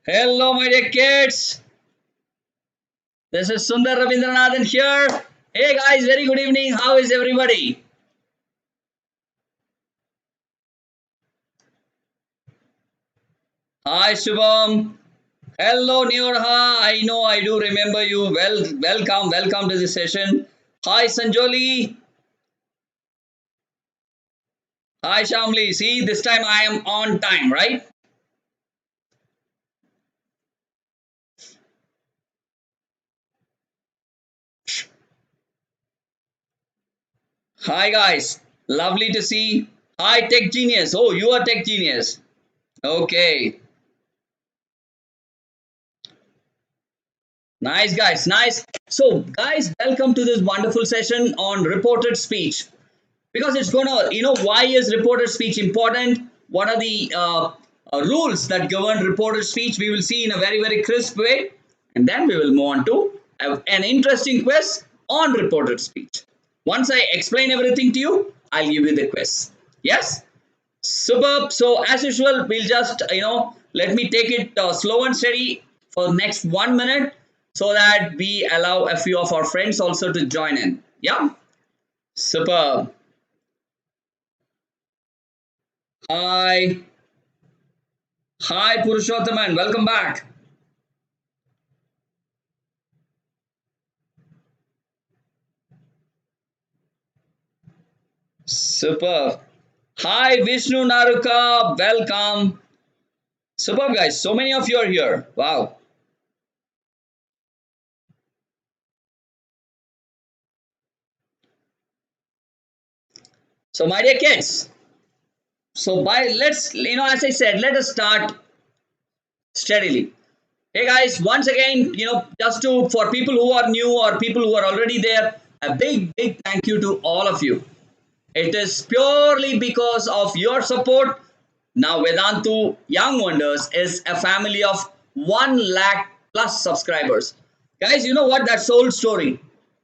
Hello, my dear kids. This is Sundar Rabindranathan here. Hey, guys, very good evening. How is everybody? Hi, Shubham. Hello, Niorha. I know I do remember you. Welcome to this session. Hi, Sanjoli. Hi, Shamli. See, this time I am on time, right? Hi, guys. Lovely to see. Hi, Tech Genius. Oh, you are Tech Genius. Okay. Nice, guys. Nice. So, guys, welcome to this wonderful session on reported speech. Because it's gonna, why is reported speech important? What are the rules that govern reported speech? We will see in a very crisp way, and then we will move on to an interesting quiz on reported speech. Once I explain everything to you, I'll give you the quiz. Yes. Superb. So as usual, we'll just let me take it slow and steady for the next 1 minute, so that we allow a few of our friends also to join in. Yeah. Superb. Hi. Hi, Purushothaman. Welcome back. Super. Hi, Vishnu Naruka. Welcome. Superb, guys. So many of you are here. Wow. So, my dear kids. So, let's, as I said, let us start steadily. Hey, guys. Once again, just for people who are new or people who are already there, a big thank you to all of you. It is purely because of your support. Now, Vedantu Young Wonders is a family of 1 lakh plus subscribers. Guys, you know what? That's old story.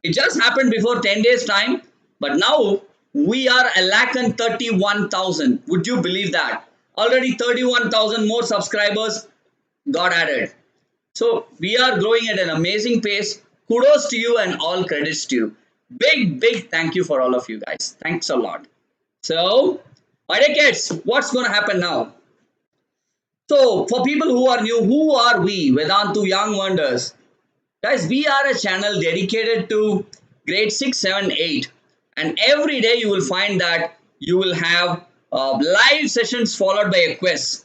It just happened before 10 days' time, but now we are a lakh and 31,000. Would you believe that? Already 31,000 more subscribers got added. So we are growing at an amazing pace. Kudos to you and all credits to you. Big thank you for all of you guys. Thanks a lot. So, my dear kids, what's going to happen now? So, for people who are new, who are we, Vedantu Young Wonders? Guys, we are a channel dedicated to grade 6, 7, 8. And every day you will find that you will have live sessions followed by a quiz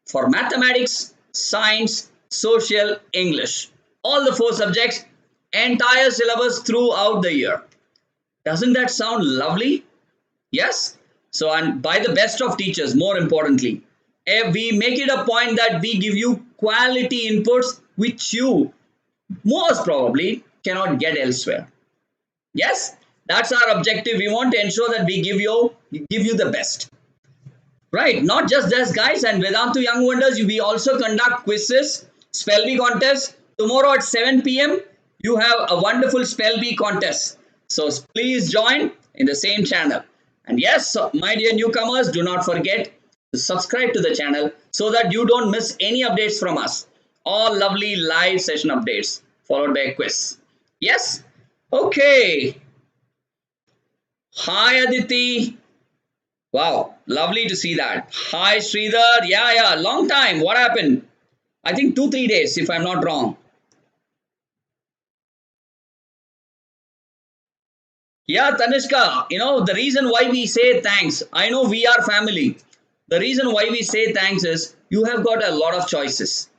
for mathematics, science, social, English. All the 4 subjects, entire syllabus throughout the year. Doesn't that sound lovely? Yes. So, and by the best of teachers, more importantly, we make it a point that we give you quality inputs which you most probably cannot get elsewhere. Yes, that's our objective. We want to ensure that we give you the best. Right, not just this, guys. And Vedantu Young Wonders, we also conduct quizzes, spell bee contests. Tomorrow at 7 p.m., you have a wonderful spell bee contest. So please join in the same channel. And yes, my dear newcomers, do not forget to subscribe to the channel so that you don't miss any updates from us. All lovely live session updates followed by a quiz. Yes? Okay. Hi, Aditi. Wow, lovely to see that. Hi, Sridhar. Yeah, long time. What happened? I think 2, 3 days, if I'm not wrong. Yeah, Tanishka, the reason why we say thanks, I know we are family. The reason why we say thanks is you have got a lot of choices,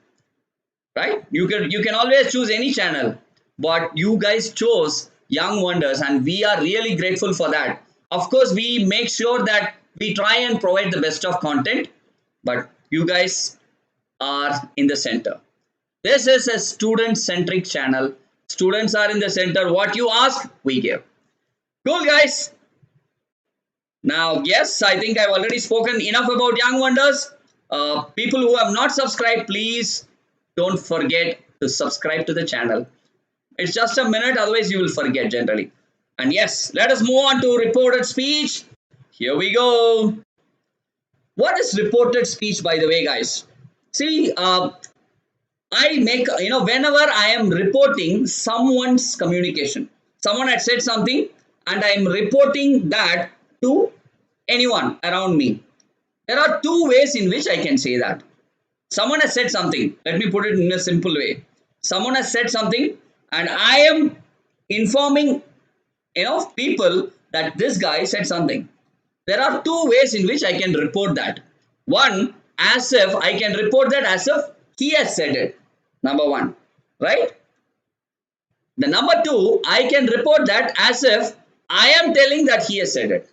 right? You can always choose any channel, but you guys chose Young Wonders, and we are really grateful for that. Of course, we make sure that we try and provide the best of content, but you guys are in the center. This is a student centric channel. Students are in the center. What you ask, we give. Cool, guys. Now, yes, I think I've already spoken enough about Young Wonders. People who have not subscribed, please don't forget to subscribe to the channel. It's just a minute, otherwise you will forget generally. And yes, let us move on to reported speech. Here we go. What is reported speech, by the way, guys? See, whenever I am reporting someone's communication, someone had said something and I am reporting that to anyone around me. There are two ways in which I can say that. Someone has said something. Let me put it in a simple way. Someone has said something and I am informing people that this guy said something. There are two ways in which I can report that. One, as if I can report that as if he has said it. Number one, right? The number two, I can report that as if I am telling that he has said it.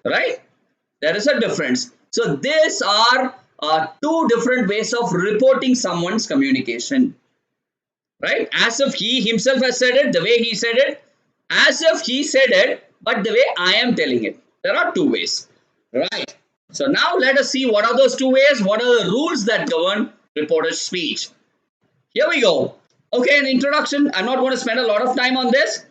Right? There is a difference. So these are two different ways of reporting someone's communication. Right? As if he himself has said it, the way he said it, as if he said it, but the way I am telling it. There are two ways. Right. So now let us see what are those two ways, what are the rules that govern reported speech. Here we go. Okay, an introduction. I'm not going to spend a lot of time on this.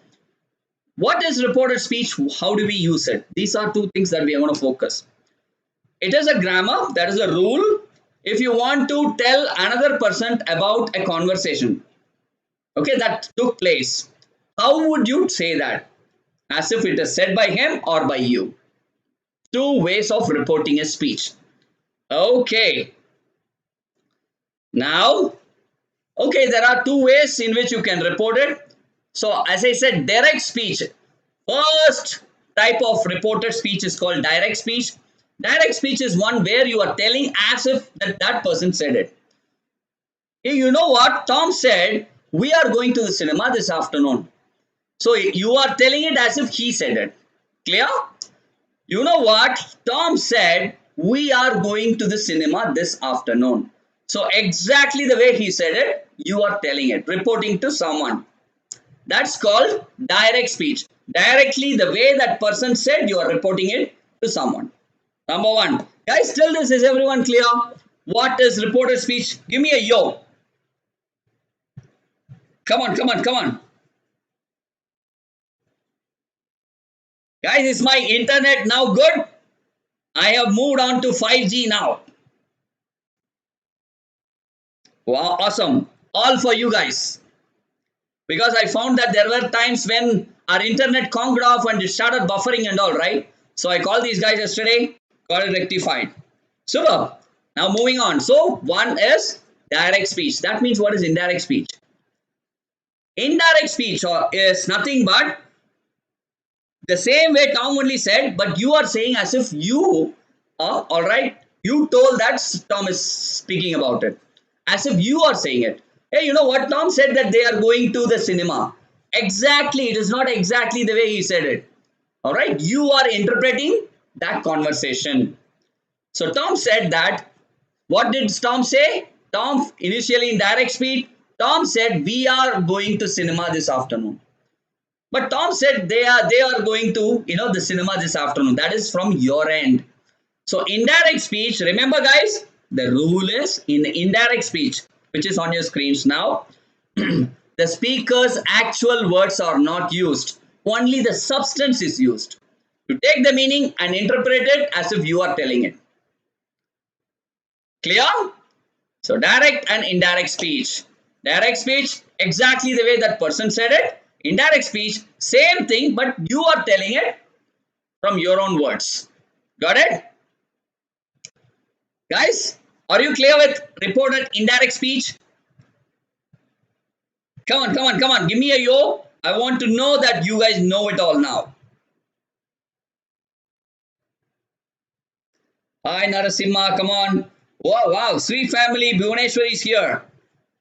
What is reported speech? How do we use it? These are two things that we are going to focus. It is a grammar, that is a rule. If you want to tell another person about a conversation, okay, that took place, how would you say that? As if it is said by him or by you. Two ways of reporting a speech. Okay. Now, okay, there are two ways in which you can report it. So, as I said, direct speech. First type of reported speech is called direct speech. Direct speech is one where you are telling as if that person said it. Hey, you know what? Tom said, we are going to the cinema this afternoon. So, you are telling it as if he said it. Clear? You know what? Tom said, we are going to the cinema this afternoon. So exactly the way he said it, you are telling it, reporting to someone. That's called direct speech. Directly the way that person said, you are reporting it to someone. Number one. Guys, till this, is everyone clear? What is reported speech? Give me a yo. Come on, come on, come on. Guys, is my internet now good? I have moved on to 5G now. Wow, awesome. All for you guys. Because I found that there were times when our internet conked off and it started buffering and all, right? So I called these guys yesterday, got it rectified. Super. Now moving on. So one is direct speech. That means what is indirect speech? Indirect speech is nothing but the same way Tom only said, but you are saying as if you are, all right, you told that Tom is speaking about it. As if you are saying it. Hey, you know what? Tom said that they are going to the cinema. Exactly. It is not exactly the way he said it. All right. You are interpreting that conversation. So Tom said that. What did Tom say? Tom, initially in direct speech, Tom said, we are going to cinema this afternoon. But Tom said they are going to, the cinema this afternoon. That is from your end. So indirect speech, remember guys, the rule is in indirect speech, which is on your screens now, the speaker's actual words are not used. Only the substance is used. You take the meaning and interpret it as if you are telling it. Clear? So direct and indirect speech. Direct speech, exactly the way that person said it. Indirect speech, same thing, but you are telling it from your own words. Got it? Guys, are you clear with reported indirect speech? Come on, come on, come on. Give me a yo. I want to know that you guys know it all now. Hi, Narasimha. Come on. Wow, wow. Sweet family. Bhuvaneshwari is here.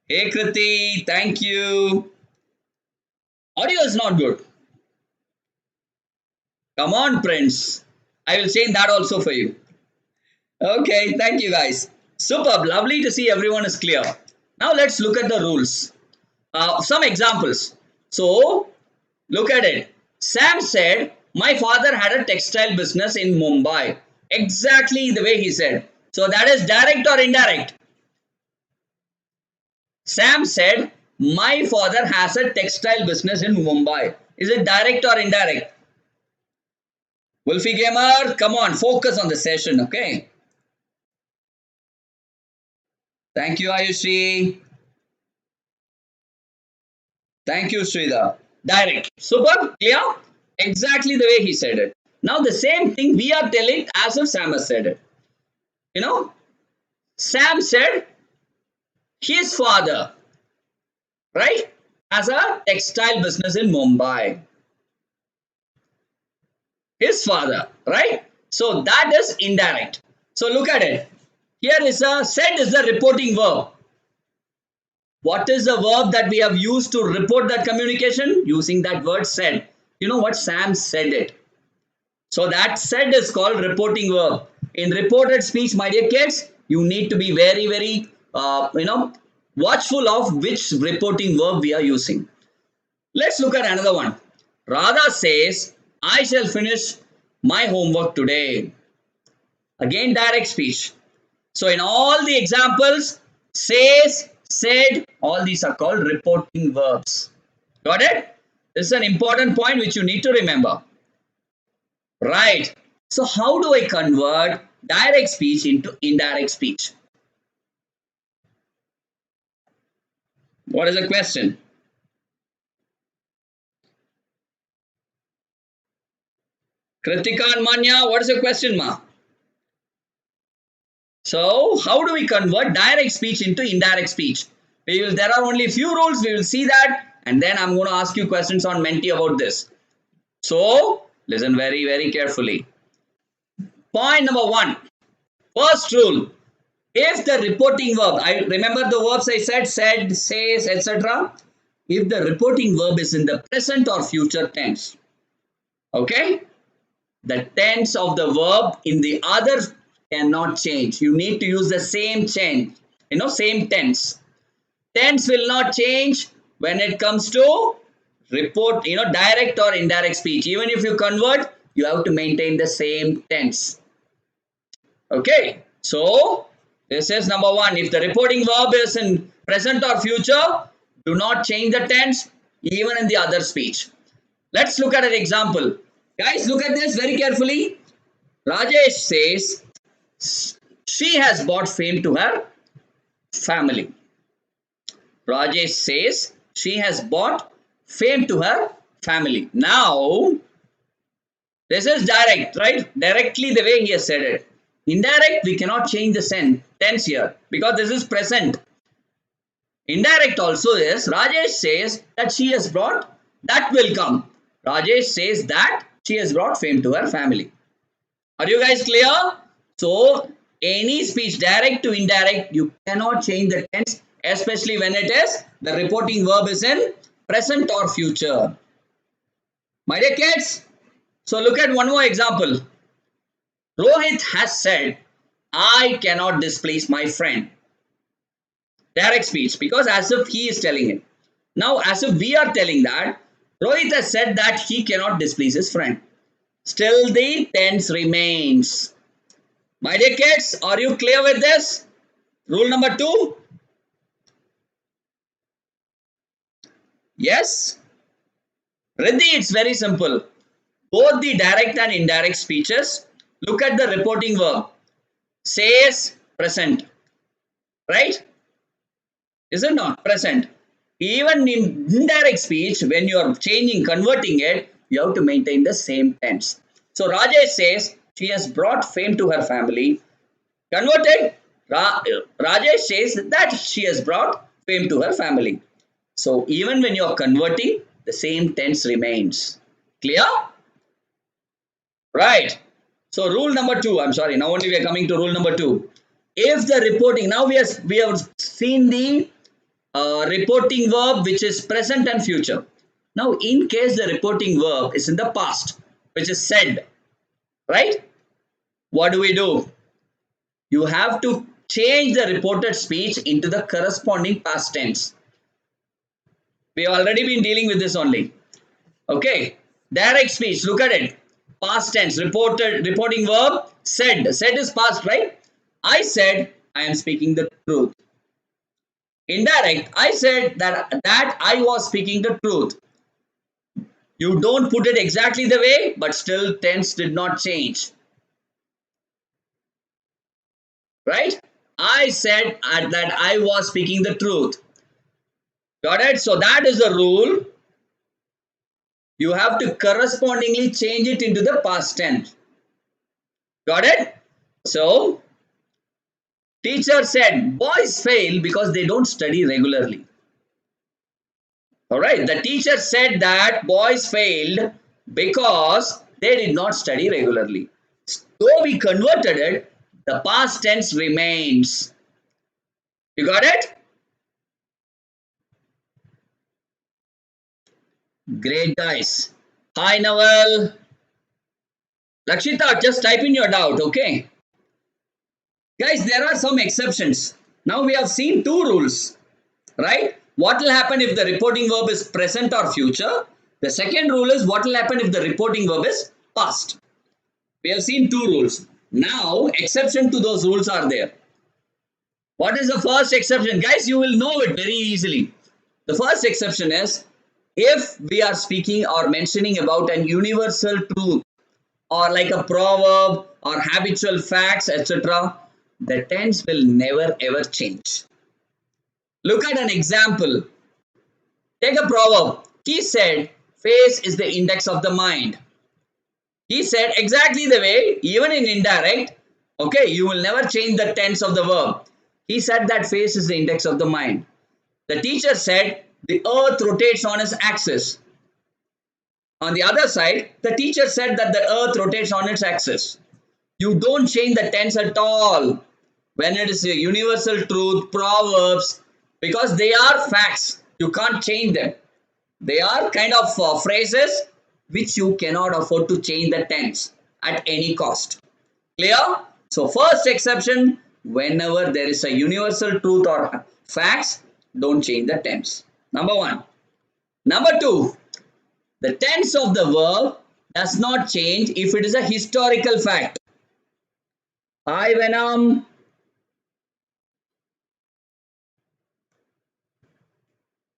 Hey, Kriti. Thank you. Audio is not good. Come on, Prince. I will change that also for you. Okay, thank you guys. Superb. Lovely to see everyone is clear. Now let's look at the rules. Some examples. So, look at it. Sam said, my father had a textile business in Mumbai. Exactly the way he said. So, that is direct or indirect? Sam said, my father has a textile business in Mumbai. Is it direct or indirect? Wolfie Gamer, come on, focus on the session, okay? Thank you, Ayushi. Thank you, Sridhar. Direct. Super. Clear? Exactly the way he said it. Now the same thing we are telling as if Sam has said it. You know, Sam said his father, right, has a textile business in Mumbai. His father, right? So that is indirect. So look at it. Here is a said is the reporting verb. What is the verb that we have used to report that communication? Using that word said. You know what? Sam said it. So that said is called reporting verb. In reported speech, my dear kids, you need to be very, very, watchful of which reporting verb we are using. Let's look at another one. Radha says, I shall finish my homework today. Again, direct speech. So in all the examples, says, said, all these are called reporting verbs. Got it? This is an important point which you need to remember. Right. So how do I convert direct speech into indirect speech? What is the question? Kritika and Manya, what is the question, ma? So how do we convert direct speech into indirect speech? There are only a few rules. We will see that. And then I'm going to ask you questions on Menti about this. So listen very, very carefully. Point number one. First rule. If the reporting verb, I remember the verbs I said, says, etc. If the reporting verb is in the present or future tense, okay, the tense of the verb in the other cannot change. You need to use the same change, same tense. Tense will not change when it comes to report, direct or indirect speech. Even if you convert, you have to maintain the same tense. Okay, so this is number one. If the reporting verb is in present or future, do not change the tense even in the other speech. Let's look at an example. Guys, look at this very carefully. Rajesh says she has brought fame to her family. Rajesh says she has brought fame to her family. Now, this is direct, right? Directly the way he has said it. Indirect, we cannot change the tense here because this is present. Indirect also is Rajesh says that she has brought, that will come. Rajesh says that she has brought fame to her family. Are you guys clear? So, any speech, direct to indirect, you cannot change the tense, especially when it is the reporting verb is in present or future. My dear kids, so look at one more example. Rohit has said, I cannot displease my friend. Direct speech, because as if he is telling it. Now, as if we are telling that, Rohit has said that he cannot displease his friend. Still the tense remains. My dear kids, are you clear with this? Rule number 2. Yes? Riddhi, it's very simple. Both the direct and indirect speeches, look at the reporting verb. Says, present. Right? Is it not? Present. Even in indirect speech, when you are converting it, you have to maintain the same tense. So Rajesh says she has brought fame to her family. Converted, Rajesh says that she has brought fame to her family. So even when you are converting, the same tense remains. Clear? Right. So rule number 2, I'm sorry, now only we are coming to rule number 2. If the reporting, now we have seen the reporting verb which is present and future. Now in case the reporting verb is in the past, which is said, right? What do? You have to change the reported speech into the corresponding past tense. We have already been dealing with this only. Okay. Direct speech, look at it. Past tense, reporting verb, said. Said is past, right? I said I am speaking the truth. Indirect, I said that I was speaking the truth. You don't put it exactly the way, but still tense did not change. Right? I said that I was speaking the truth. Got it? So that is the rule. You have to correspondingly change it into the past tense. Got it? So, teacher said boys fail because they don't study regularly. Alright, the teacher said that boys failed because they did not study regularly. Though we converted it, the past tense remains. You got it? Great, guys. Hi, Naval. Lakshita, just type in your doubt, okay? Guys, there are some exceptions. Now we have seen two rules, right? What will happen if the reporting verb is present or future? The second rule is what will happen if the reporting verb is past. We have seen two rules. Now, exception to those rules are there. What is the first exception? Guys, you will know it very easily. The first exception is if we are speaking or mentioning about an universal truth or like a proverb or habitual facts, etc., the tense will never ever change. Look at an example. Take a proverb. He said, face is the index of the mind. He said exactly the way, even in indirect, okay, you will never change the tense of the verb. He said that face is the index of the mind. The teacher said the earth rotates on its axis. On the other side, the teacher said that the earth rotates on its axis. You don't change the tense at all when it is a universal truth, proverbs, because they are facts. You can't change them. They are kind of phrases which you cannot afford to change the tense at any cost. Clear? So first exception, whenever there is a universal truth or facts, don't change the tense. Number one. Number two, the tense of the verb does not change if it is a historical fact. Hi Venom.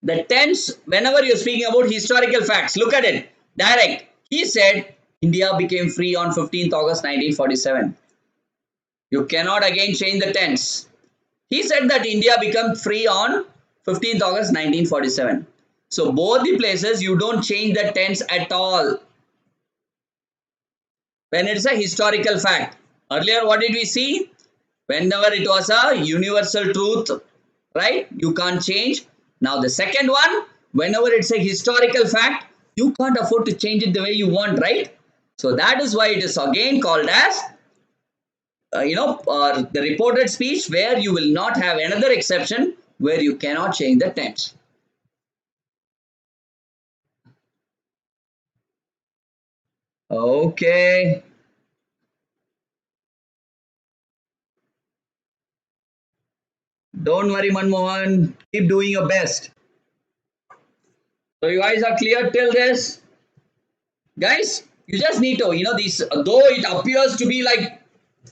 The tense, whenever you're speaking about historical facts, look at it. Direct. He said, India became free on 15th August 1947. You cannot again change the tense. He said that India became free on 15th August 1947. So both the places you don't change the tense at all when it's a historical fact. Earlier what did we see? Whenever it was a universal truth, right? You can't change. Now the second one, whenever it's a historical fact, you can't afford to change it the way you want, right? So that is why it is again called as the reported speech, where you will not have another exception where you cannot change the tense. Okay. Don't worry, Manmohan. Keep doing your best. So you guys are clear till this? Guys, you just need to, though it appears to be like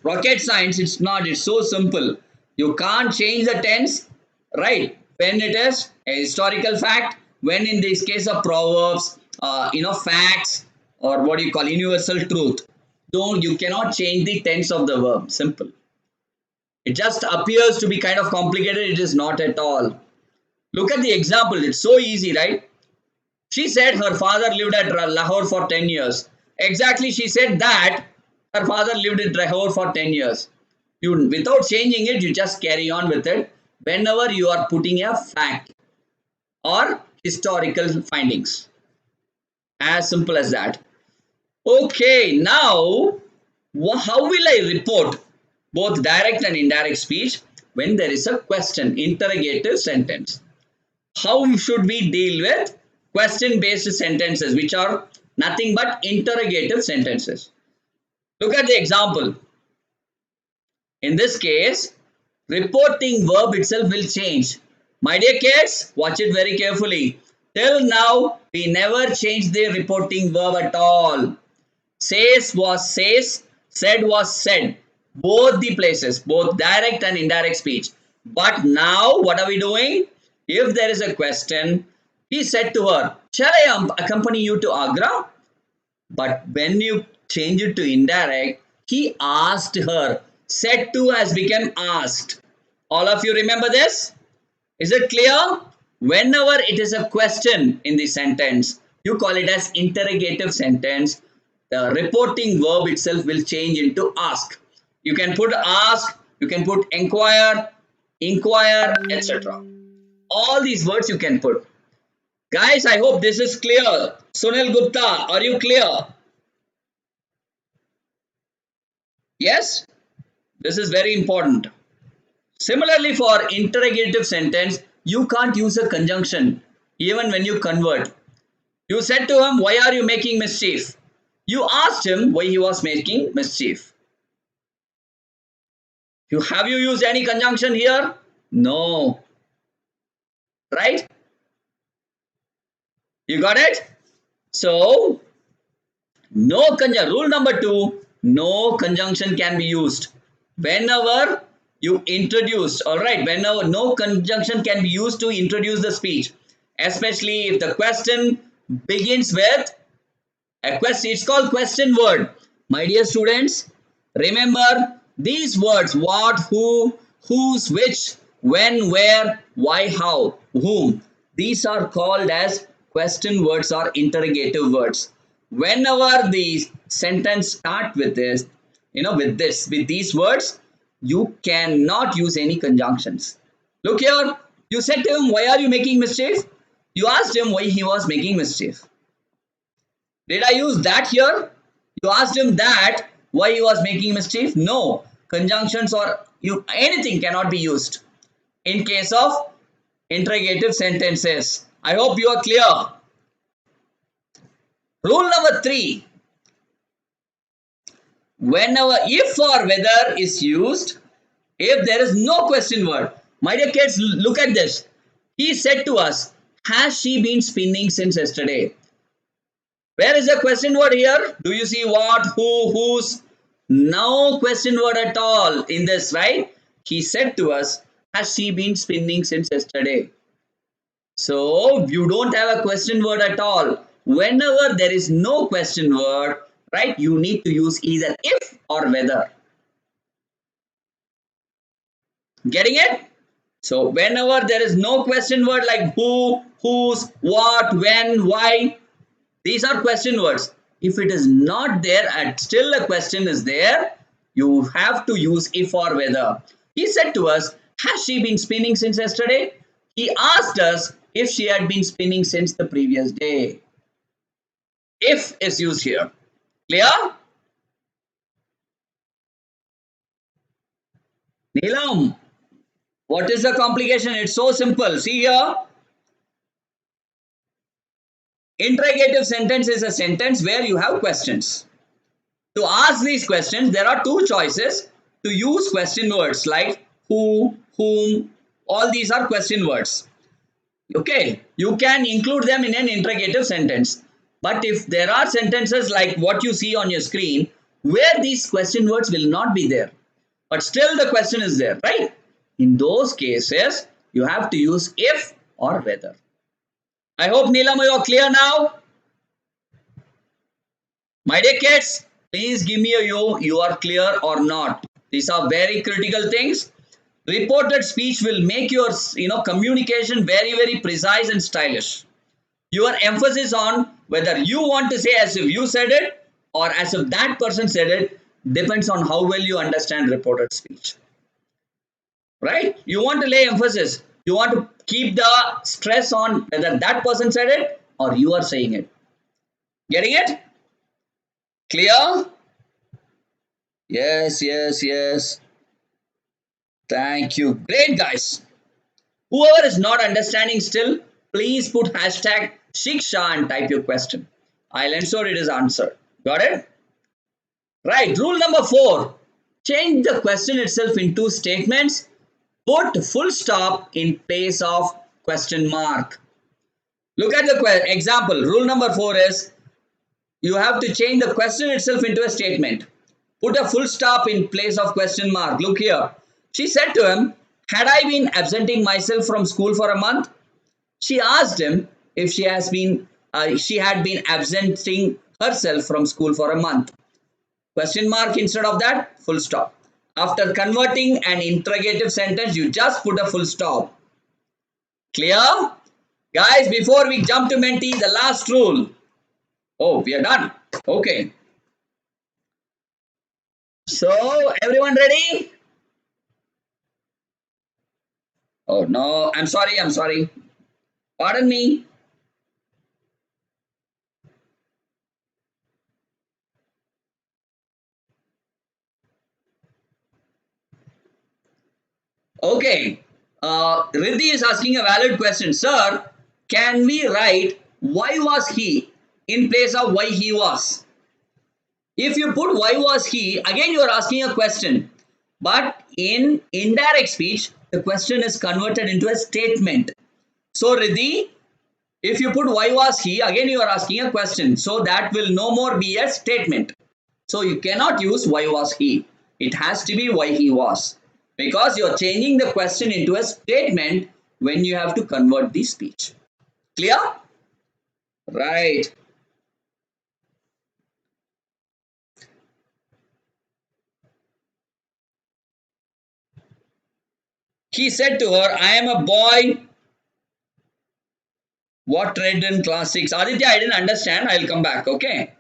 rocket science, it's not. It's so simple. You can't change the tense, right? When it is a historical fact, when in this case of proverbs, facts, or what you call universal truth. You cannot change the tense of the verb. Simple. It just appears to be kind of complicated. It is not at all. Look at the example. It's so easy, right? She said her father lived at Lahore for 10 years. Exactly, she said that her father lived in Lahore for 10 years. Without changing it, you just carry on with it whenever you are putting a fact or historical findings. As simple as that. Okay, now how will I report both direct and indirect speech when there is a question, interrogative sentence? How should we deal with question-based sentences, which are nothing but interrogative sentences? Look at the example. In this case, reporting verb itself will change. My dear kids, watch it very carefully. Till now, we never changed the reporting verb at all. Says was says, said was said. Both the places, both direct and indirect speech. But now, what are we doing? If there is a question, he said to her, shall I accompany you to Agra? But when you change it to indirect, he asked her. Said to has become asked. All of you remember this? Is it clear? Whenever it is a question in the sentence, you call it as interrogative sentence. The reporting verb itself will change into ask. You can put ask, you can put inquire, etc. All these words you can put. Guys, I hope this is clear. Sunil Gupta, are you clear? Yes? This is very important. Similarly, for interrogative sentence, you can't use a conjunction even when you convert. You said to him, why are you making mischief? You asked him why he was making mischief. Have you used any conjunction here? No. Right? You got it? So, no conjunction. Rule number 2, no conjunction can be used. Whenever you introduce, alright, whenever no conjunction can be used to introduce the speech. Especially if the question begins with a question. It's called question word. My dear students, remember these words: what, who, whose, which, when, where, why, how, whom. These are called as question words or interrogative words. Whenever the sentence start with this, with these words, you cannot use any conjunctions. Look here, you said to him, why are you making mischief? You asked him why he was making mischief. Did I use that here? You asked him that why he was making mischief? No. Conjunctions or anything cannot be used in case of interrogative sentences. I hope you are clear. Rule number 3. Whenever if or whether is used, if there is no question word. My dear kids, look at this. He said to us, has she been spinning since yesterday? Where is the question word here? Do you see what, who, whose? No question word at all in this, right? He said to us, has she been spinning since yesterday? So, you don't have a question word at all. Whenever there is no question word, right, you need to use either if or whether. Getting it? So, whenever there is no question word like who, whose, what, when, why, these are question words. If it is not there and still a question is there, you have to use if or whether. He said to us, has she been spinning since yesterday? He asked us if she had been spinning since the previous day. If is used here. Clear? Neelam, what is the complication? It's so simple. See here. Interrogative sentence is a sentence where you have questions. To ask these questions, there are two choices. To use question words like who, whom, all these are question words. Okay, you can include them in an interrogative sentence. But if there are sentences like what you see on your screen, where these question words will not be there, but still the question is there, right? In those cases, you have to use if or whether. I hope, Neelam, you are clear now. My dear kids, please give me a you are clear or not. These are very critical things. Reported speech will make your communication very, very precise and stylish. Your emphasis on whether you want to say as if you said it or as if that person said it depends on how well you understand reported speech. Right? You want to lay emphasis. You want to keep the stress on whether that person said it or you are saying it. Getting it? Clear? Yes, yes, yes. Thank you. Great, guys. Whoever is not understanding still, please put hashtag Shiksha and type your question. I'll ensure it is answered. Got it? Right. Rule number 4. Change the question itself into statements. Put full stop in place of question mark. Look at the example. Rule number 4 is you have to change the question itself into a statement. Put a full stop in place of question mark. Look here. She said to him, had I been absenting myself from school for a month? She asked him if she had been absenting herself from school for a month. Question mark instead of that, full stop. After converting an interrogative sentence, you just put a full stop. Clear? Guys, before we jump to Menti, the last rule. Oh, we are done. Okay. So, everyone ready? Oh, no. I'm sorry. I'm sorry. Pardon me. Okay. Riddhi is asking a valid question. Sir, can we write why was he in place of why he was? If you put why was he, again you are asking a question. But in indirect speech, the question is converted into a statement. So, Riddhi, if you put why was he, again you are asking a question. So, that will no more be a statement. So, you cannot use why was he. It has to be why he was. Because you are changing the question into a statement when you have to convert the speech. Clear? Right. He said to her, I am a boy. What read in class 6? Aditya, I didn't understand. I'll come back. Okay.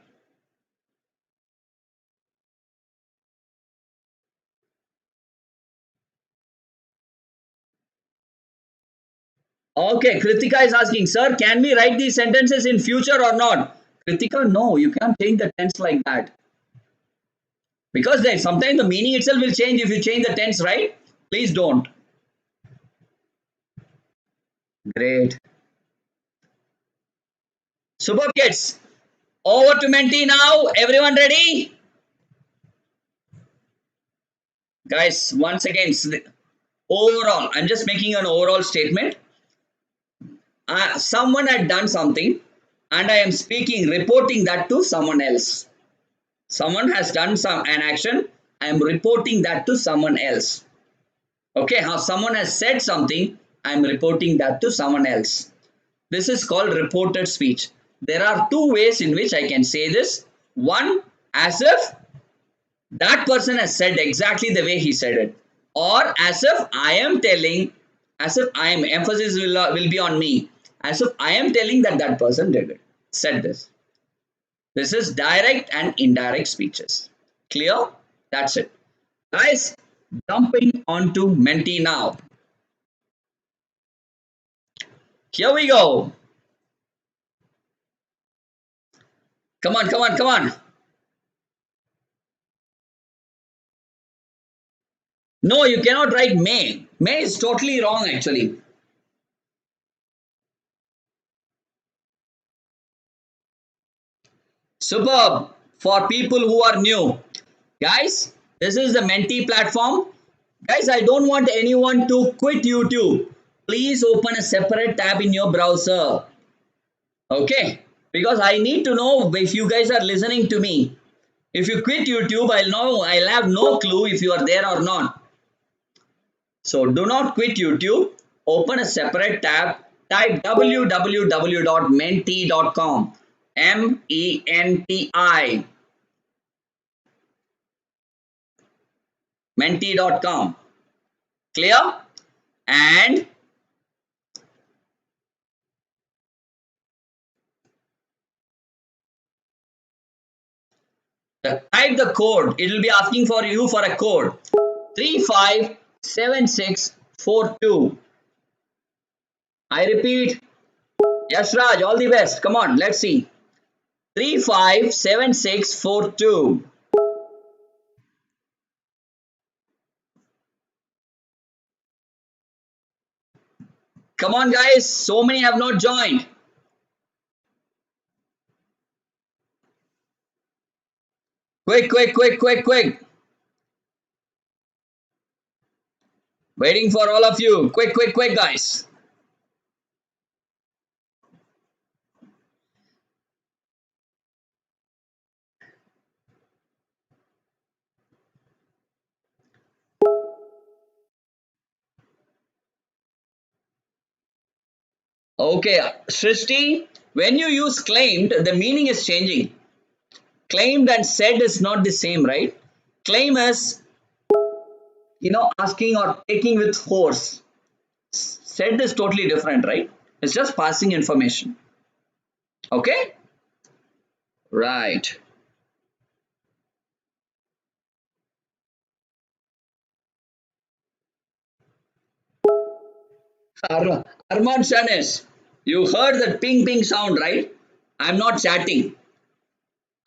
Okay. Kritika is asking, sir, can we write these sentences in future or not? Kritika, no, you can't change the tense like that. Because then sometimes the meaning itself will change if you change the tense, right? Please don't. Great. Superb kids. Over to Menti now. Everyone ready? Guys, once again, overall, I'm just making an overall statement. Someone had done something and I am speaking, reporting that to someone else. Someone has done an action. I am reporting that to someone else. Okay, how someone has said something, I am reporting that to someone else. This is called reported speech. There are two ways in which I can say this. One, as if that person has said exactly the way he said it, or as if I am telling, as if I am, emphasis will be on me, as if I am telling that that person did it, said this. This is direct and indirect speeches. Clear? That's it. Guys, jumping onto Menti now. Here we go. Come on, come on, come on. No, you cannot write may. May is totally wrong actually. Superb. For people who are new. Guys, this is the Menti platform. Guys, I don't want anyone to quit YouTube. Please open a separate tab in your browser. Okay? Because I need to know if you guys are listening to me. If you quit YouTube, I'll have no clue if you are there or not. So do not quit YouTube. Open a separate tab. Type www.menti.com. MENTI. Menti.com. Clear? And type the code. It will be asking for you for a code. 357642. I repeat. Yes, Raj, all the best. Come on, let's see. 357642. Come on, guys. So many have not joined. Quick, quick, quick, quick, quick. Waiting for all of you. Quick, quick, quick, guys. Okay, Srishti, when you use claimed, the meaning is changing. Claimed and said is not the same, right? Claim is, asking or taking with force. Said is totally different, right? It's just passing information. Okay? Right. Arman Shanesh, you heard that ping ping sound, right? I'm not chatting.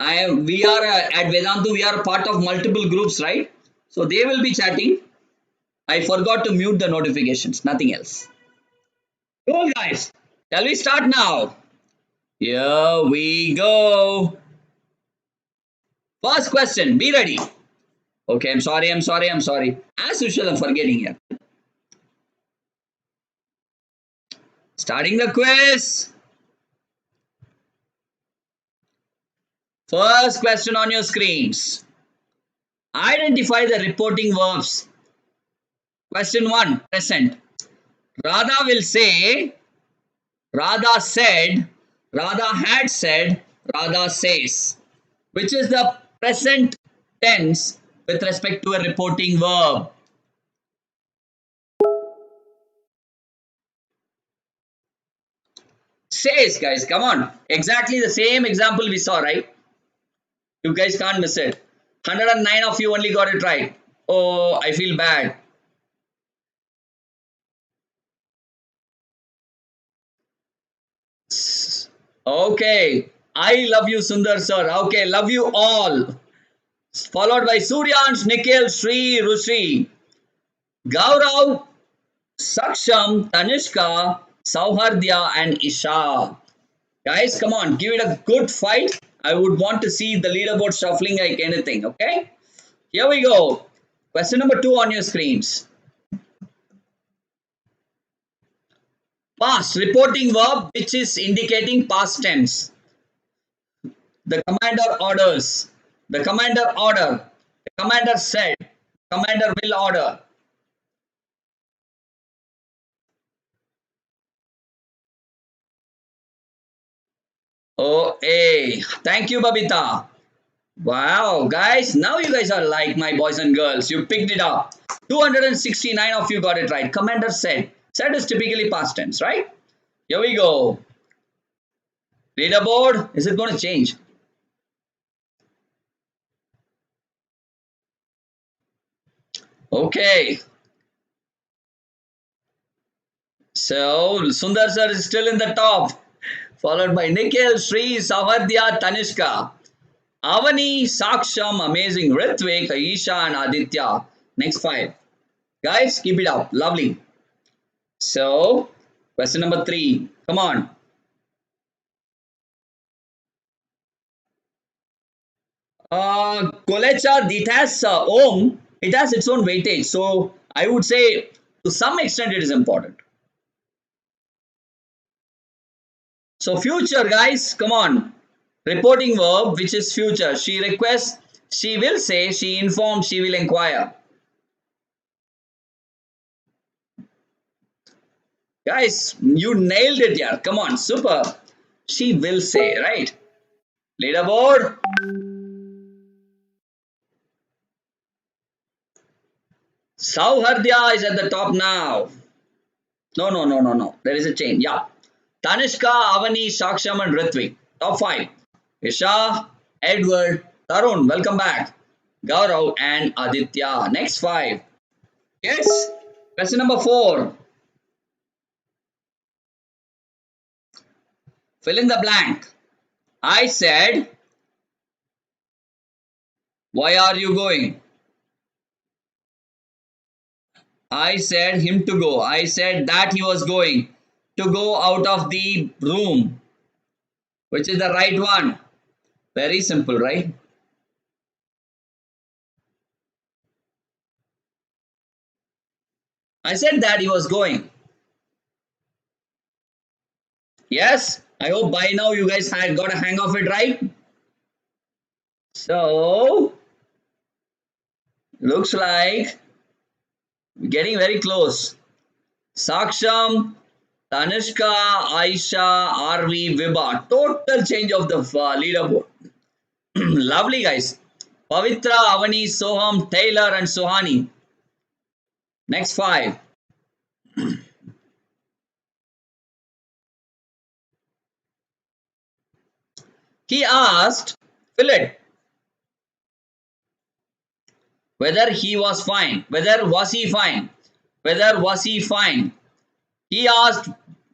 We are at Vedantu, we are part of multiple groups, right? So they will be chatting. I forgot to mute the notifications, nothing else. Cool, guys. Shall we start now? Here we go. First question, be ready. Okay, I'm sorry. As usual, I'm forgetting here. Starting the quiz. First question on your screens. Identify the reporting verbs. Question 1, present. Radha will say, Radha said, Radha had said, Radha says. Which is the present tense with respect to a reporting verb? Says, guys, come on. Exactly the same example we saw, right? You guys can't miss it. 109 of you only got it right. Oh, I feel bad. Okay. I love you, Sundar sir. Okay, love you all. Followed by Suryansh, Nikhil, Sri, Rushi, Gaurav, Saksham, Tanishka, Sauhardya, and Isha. Guys, come on, give it a good fight. I would want to see the leaderboard shuffling like anything, okay? Here we go. Question number 2 on your screens. Past, reporting verb which is indicating past tense. The commander orders. The commander order. The commander said. Commander will order. Oh, hey. Thank you, Babita. Wow, guys. Now you guys are like my boys and girls. You picked it up. 269 of you got it right. Commander said. Said is typically past tense, right? Here we go. Leaderboard. Is it going to change? Okay. So, Sundar sir is still in the top. Followed by Nikhil, Sri, Savadya, Tanishka. Avani, Saksham, amazing. Ritvik, Aisha, and Aditya. Next 5. Guys, keep it up. Lovely. So, question number 3. Come on. Kolecha, it has Om. It has its own weightage. So, I would say to some extent it is important. So, future, guys, come on. Reporting verb, which is future. She requests, she will say, she informs, she will inquire. Guys, you nailed it here. Come on, super. She will say, right? Leaderboard. Sauhardya is at the top now. No. There is a change. Yeah. Tanishka, Avani, Saksham, and Ritvik. Top 5. Isha, Edward, Tarun, welcome back. Gaurav and Aditya. Next 5. Yes. Question number 4. Fill in the blank. I said, why are you going? I said him to go. I said that he was going to go out of the room. Which is the right one? Very simple, right? I said that he was going. Yes, I hope by now you guys had got a hang of it, right? So, looks like we're getting very close. Saksham, Tanishka, Aisha, RV, Vibha. Total change of the leaderboard. Lovely, guys. Pavitra, Avani, Soham, Taylor, and Sohani. Next 5. He asked, fill it, whether he was fine. Whether was he fine? Whether was he fine? He asked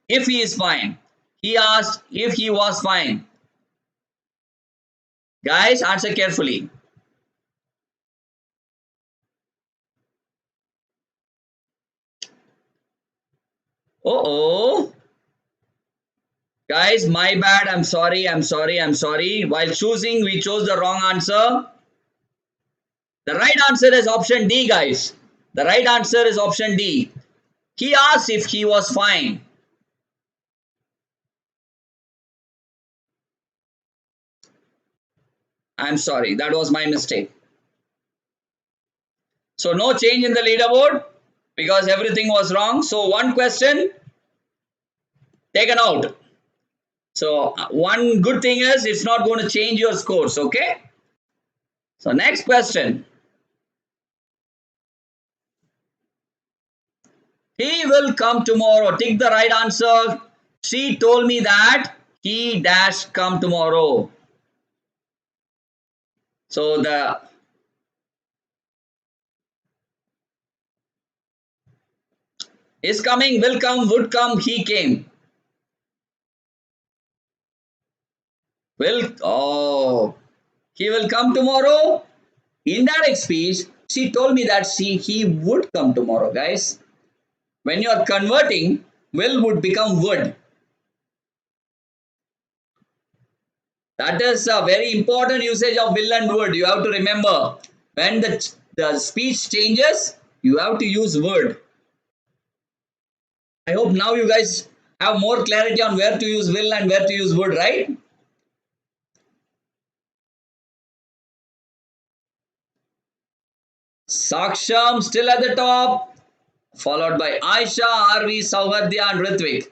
if he is fine. He asked if he was fine. Guys, answer carefully. Oh. Guys, my bad. I'm sorry. While choosing, we chose the wrong answer. The right answer is option D, guys. The right answer is option D. He asked if he was fine. I'm sorry. That was my mistake. So no change in the leaderboard because everything was wrong. So one question taken out. So one good thing is it's not going to change your scores, okay? So next question. He will come tomorrow. Take the right answer. She told me that he dash come tomorrow. So the is coming, will come, would come, he came. He will come tomorrow. Indirect speech. She told me that he would come tomorrow, guys. When you are converting, will would become would. That is a very important usage of will and would. You have to remember when the speech changes, you have to use would. I hope now you guys have more clarity on where to use will and where to use would, right? Saksham still at the top, followed by Aisha, Arvi, Sauhardya and Ritvik.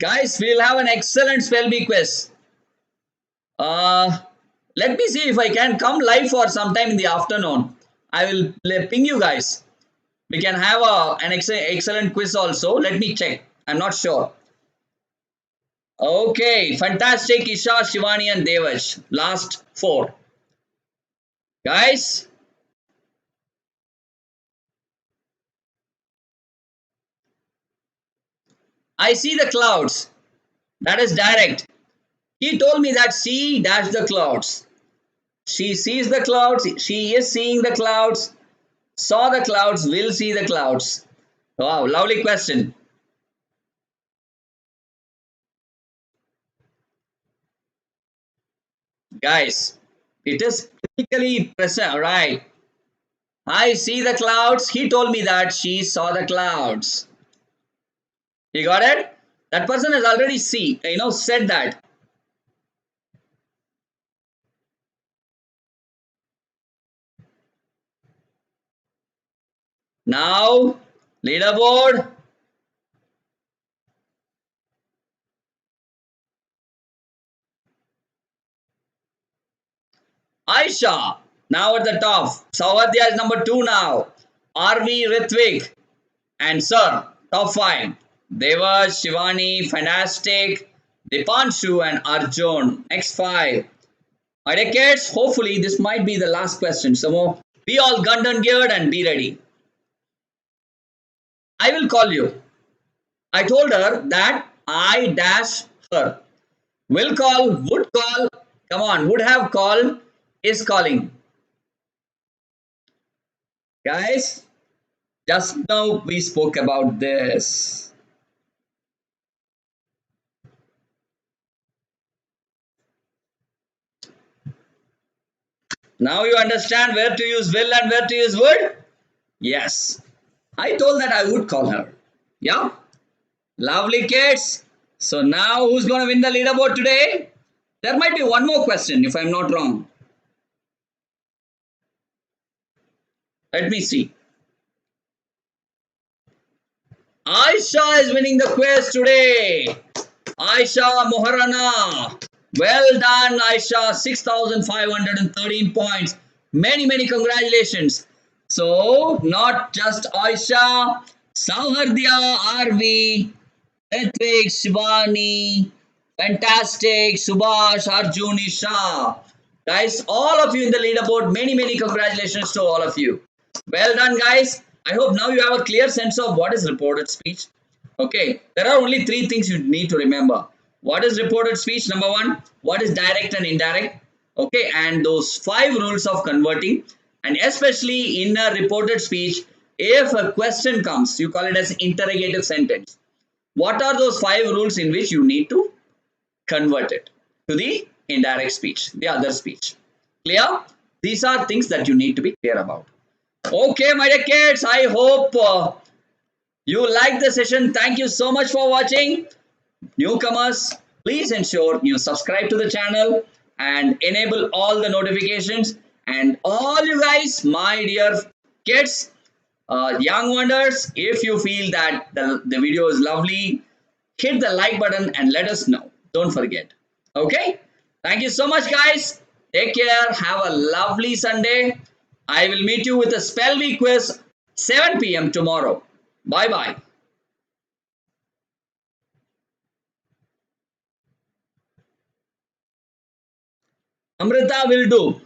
Guys, we'll have an excellent spell bee quiz. Let me see if I can come live for some time in the afternoon. I will ping you guys. We can have an excellent quiz also. Let me check. I'm not sure. Okay, fantastic. Isha, Shivani and Devash. Last 4. Guys. I see the clouds. That is direct. He told me that she dash the clouds. She sees the clouds. She is seeing the clouds. Saw the clouds. Will see the clouds. Wow, lovely question. Guys, it is critically present, right? I see the clouds. He told me that she saw the clouds. You got it? That person has already said that. Now, leaderboard. Aisha, now at the top. Sawadhya is number 2 now. RV, Ritvik, and Sir, top 5. Deva, Shivani, Fantastic, Dipanshu, and Arjun. Next 5. My dear kids, hopefully this might be the last question. So be all gun and geared and be ready. I will call you. I told her that I dash her. Will call, would call, come on, would have called, is calling. Guys, just now we spoke about this. Now you understand where to use will and where to use would? Yes. I told that I would call her. Yeah? Lovely kids. So now who's going to win the leaderboard today? There might be one more question if I'm not wrong. Let me see. Aisha is winning the quiz today. Aisha Moharana. Well done, Aisha. 6,513 points. Many, many congratulations. So, not just Aisha, Sauhardya, RV, Ritvik, Shivani, Fantastic. Subhash, Arjun, Isha. Guys, all of you in the leaderboard, many congratulations to all of you. Well done, guys. I hope now you have a clear sense of what is reported speech. Okay, there are only three things you need to remember. What is reported speech? Number one, what is direct and indirect? Okay, and those five rules of converting. And especially in a reported speech, if a question comes, you call it as interrogative sentence. What are those five rules in which you need to convert it to the indirect speech, the other speech? Clear? These are things that you need to be clear about. Okay, my dear kids, I hope you liked the session. Thank you so much for watching. Newcomers, please ensure you subscribe to the channel and enable all the notifications. And all you guys, my dear kids, young wonders, if you feel that the video is lovely, hit the like button and let us know. Don't forget. Okay? Thank you so much, guys. Take care. Have a lovely Sunday. I will meet you with a spell week quiz 7 p.m. tomorrow. Bye bye. Amrita will do.